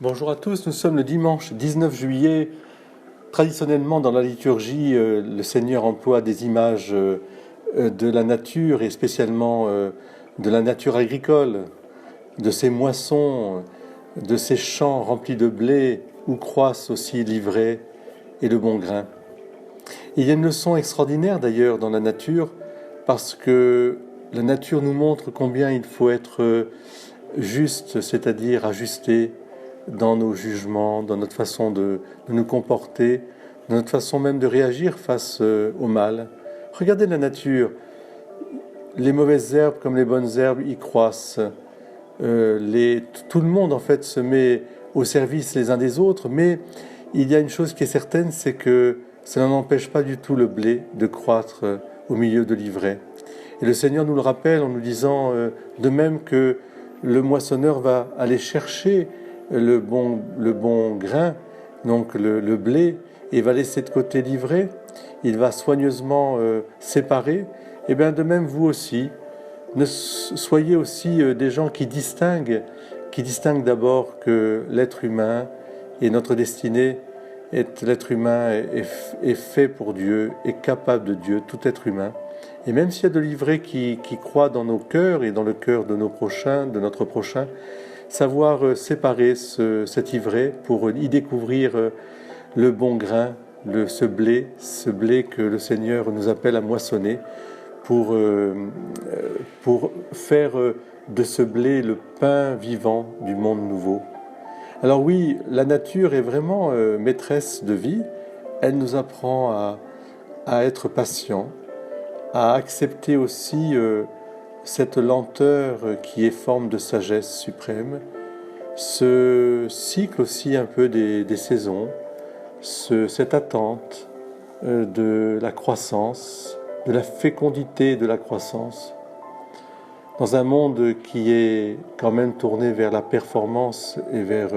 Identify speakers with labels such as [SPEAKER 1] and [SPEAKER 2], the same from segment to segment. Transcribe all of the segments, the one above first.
[SPEAKER 1] Bonjour à tous, nous sommes le dimanche 19 juillet. Traditionnellement, dans la liturgie, le Seigneur emploie des images de la nature et spécialement de la nature agricole, de ses moissons, de ses champs remplis de blé où croissent aussi l'ivraie et le bon grain. Il y a une leçon extraordinaire d'ailleurs dans la nature parce que la nature nous montre combien il faut être juste, c'est-à-dire ajusté dans nos jugements, dans notre façon de nous comporter, dans notre façon même de réagir face au mal. Regardez la nature, les mauvaises herbes comme les bonnes herbes y croissent. Tout le monde en fait se met au service les uns des autres, mais il y a une chose qui est certaine, c'est que cela n'empêche pas du tout le blé de croître au milieu de l'ivraie. Et le Seigneur nous le rappelle en nous disant, de même que le moissonneur va aller chercher le bon grain, donc le blé, et va laisser de côté l'ivraie, il va soigneusement séparer, et bien de même vous aussi, soyez aussi des gens qui distinguent d'abord que l'être humain et notre destinée l'être humain est fait pour Dieu, est capable de Dieu, tout être humain. Et même s'il y a de l'ivraie qui croît dans nos cœurs et dans le cœur de nos prochains, de notre prochain, savoir séparer cet ivraie pour y découvrir le bon grain, ce blé que le Seigneur nous appelle à moissonner pour faire de ce blé le pain vivant du monde nouveau. Alors oui, la nature est vraiment maîtresse de vie. Elle nous apprend à être patient, à accepter aussi cette lenteur qui est forme de sagesse suprême, ce cycle aussi un peu des saisons, cette attente de la croissance, de la fécondité de la croissance. Dans un monde qui est quand même tourné vers la performance et vers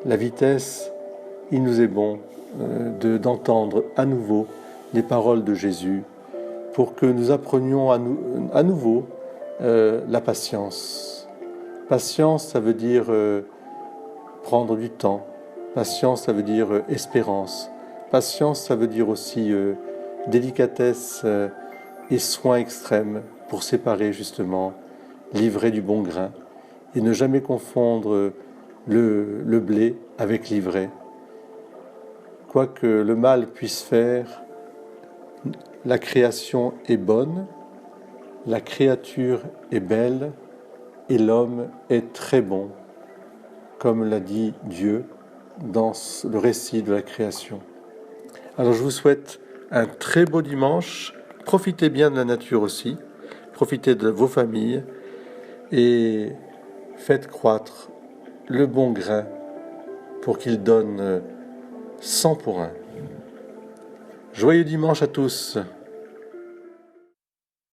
[SPEAKER 1] la vitesse, il nous est bon d'entendre à nouveau les paroles de Jésus pour que nous apprenions à nouveau la patience. Patience, ça veut dire prendre du temps. Patience, ça veut dire espérance. Patience, ça veut dire aussi délicatesse et soin extrême pour séparer justement l'ivraie du bon grain et ne jamais confondre le blé avec l'ivraie. Quoi que le mal puisse faire, la création est bonne, la créature est belle et l'homme est très bon, comme l'a dit Dieu dans le récit de la création. Alors je vous souhaite un très beau dimanche. Profitez bien de la nature aussi, profitez de vos familles et faites croître le bon grain pour qu'il donne 100 pour 1. Joyeux dimanche à tous!